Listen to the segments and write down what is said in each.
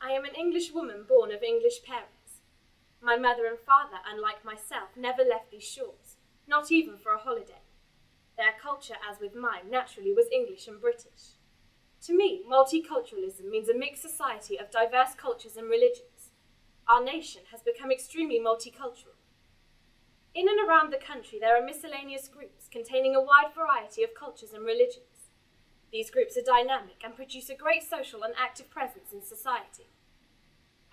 I am an English woman born of English parents. My mother and father, unlike myself, never left these shores, not even for a holiday. Their culture, as with mine, naturally was English and British. To me, multiculturalism means a mixed society of diverse cultures and religions. Our nation has become extremely multicultural. In and around the country, there are miscellaneous groups containing a wide variety of cultures and religions. These groups are dynamic and produce a great social and active presence in society.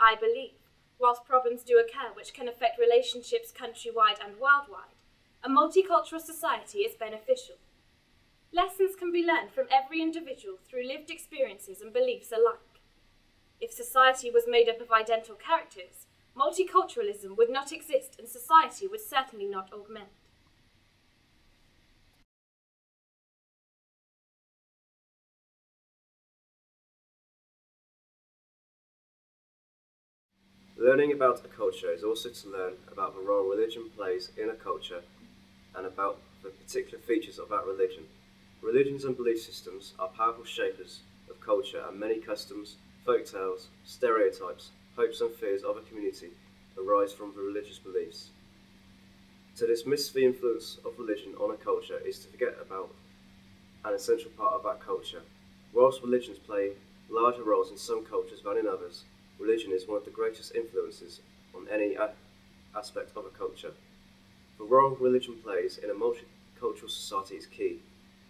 I believe, whilst problems do occur which can affect relationships countrywide and worldwide, a multicultural society is beneficial. Lessons can be learned from every individual through lived experiences and beliefs alike. If society was made up of identical characters, multiculturalism would not exist and society would certainly not augment. Learning about a culture is also to learn about the role religion plays in a culture and about the particular features of that religion. Religions and belief systems are powerful shapers of culture, and many customs, folk tales, stereotypes, hopes and fears of a community arise from the religious beliefs. To dismiss the influence of religion on a culture is to forget about an essential part of that culture. Whilst religions play larger roles in some cultures than in others, religion is one of the greatest influences on any aspect of a culture. The role religion plays in a multicultural society is key.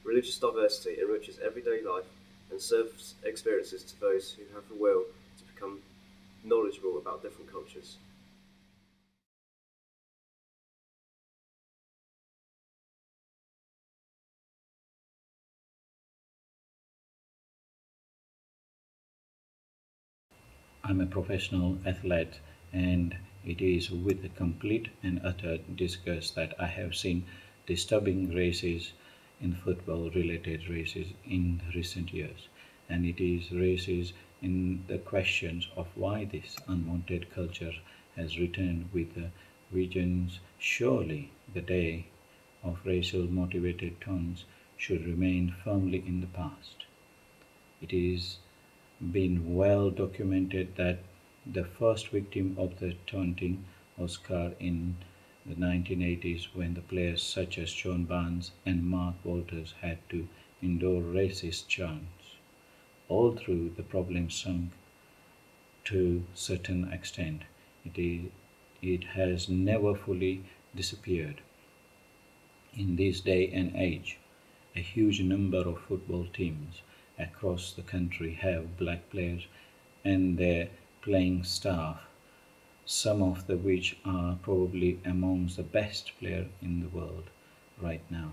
Religious diversity enriches everyday life and serves experiences to those who have the will to become knowledgeable about different cultures. I'm a professional athlete, and it is with a complete and utter disgust that I have seen disturbing races in football related races in recent years, and it is races in the questions of why this unwanted culture has returned with the visions. Surely the day of racial motivated taunts should remain firmly in the past. It is been well documented that the first victim of the taunting was scarred in the 1980s when the players such as John Barnes and Mark Walters had to endure racist chants. All through the problem sunk to a certain extent, it has never fully disappeared. In this day and age, a huge number of football teams across the country have black players and their playing staff, some of the which are probably amongst the best players in the world right now.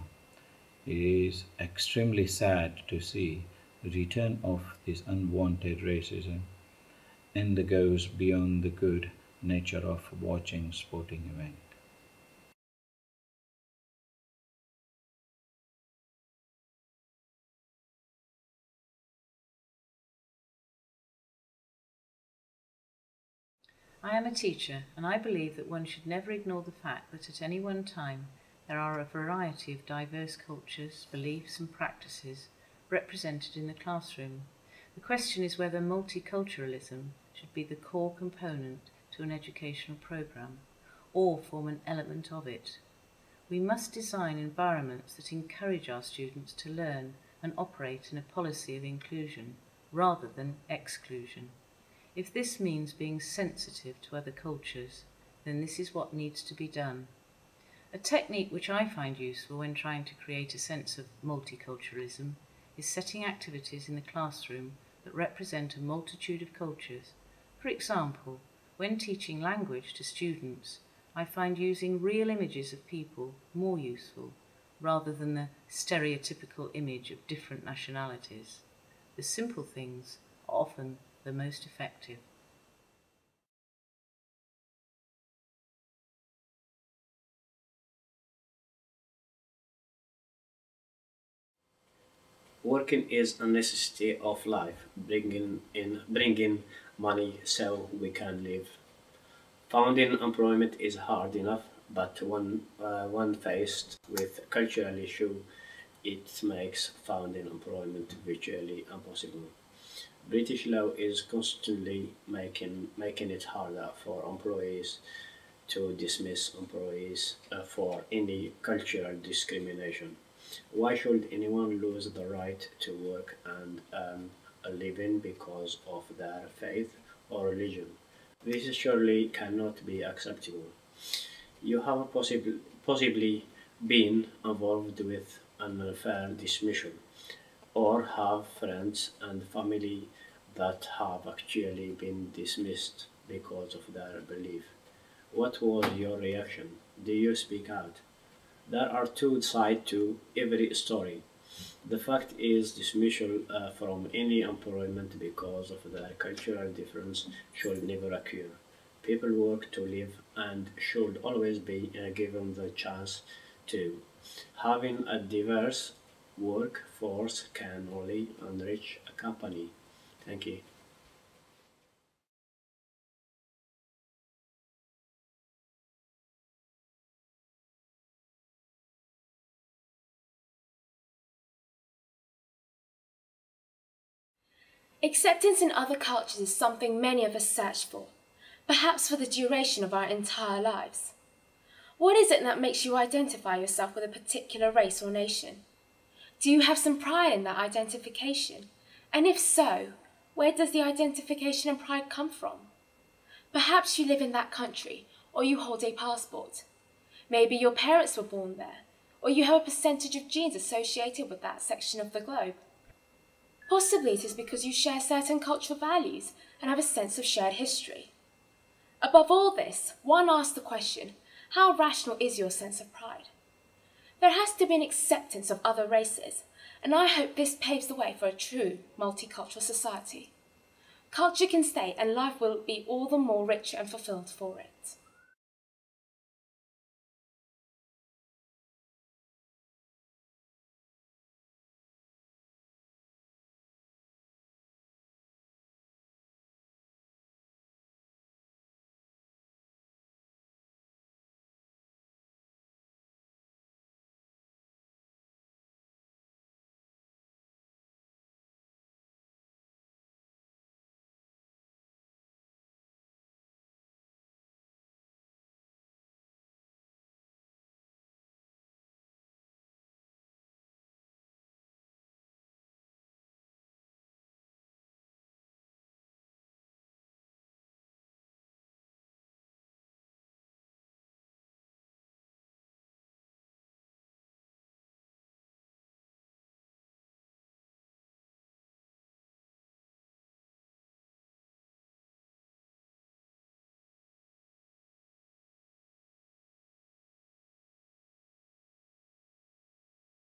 It is extremely sad to see the return of this unwanted racism, and that goes beyond the good nature of watching sporting event. I am a teacher, and I believe that one should never ignore the fact that at any one time there are a variety of diverse cultures, beliefs and practices represented in the classroom. The question is whether multiculturalism should be the core component to an educational programme, or form an element of it. We must design environments that encourage our students to learn and operate in a policy of inclusion rather than exclusion. If this means being sensitive to other cultures, then this is what needs to be done. A technique which I find useful when trying to create a sense of multiculturalism is setting activities in the classroom that represent a multitude of cultures. For example, when teaching language to students, I find using real images of people more useful, rather than the stereotypical image of different nationalities. The simple things are often the most effective. Working is a necessity of life, bringing money so we can live. Finding employment is hard enough, but when faced with cultural issue, it makes finding employment virtually impossible. British law is constantly making it harder for employees to dismiss employees for any cultural discrimination. Why should anyone lose the right to work and earn a living because of their faith or religion? This surely cannot be acceptable. You have possibly been involved with an unfair dismissal, or have friends and family that have actually been dismissed because of their belief. What was your reaction? Did you speak out? There are two sides to every story. The fact is, dismissal from any employment because of their cultural difference should never occur. People work to live and should always be given the chance to. Having a diverse workforce can only enrich a company. Thank you. Acceptance in other cultures is something many of us search for, perhaps for the duration of our entire lives. What is it that makes you identify yourself with a particular race or nation? Do you have some pride in that identification? And if so, where does the identification and pride come from? Perhaps you live in that country, or you hold a passport. Maybe your parents were born there, or you have a percentage of genes associated with that section of the globe. Possibly it is because you share certain cultural values and have a sense of shared history. Above all this, one asks the question, how rational is your sense of pride? There has to be an acceptance of other races, and I hope this paves the way for a true multicultural society. Culture can stay, and life will be all the more richer and fulfilled for it.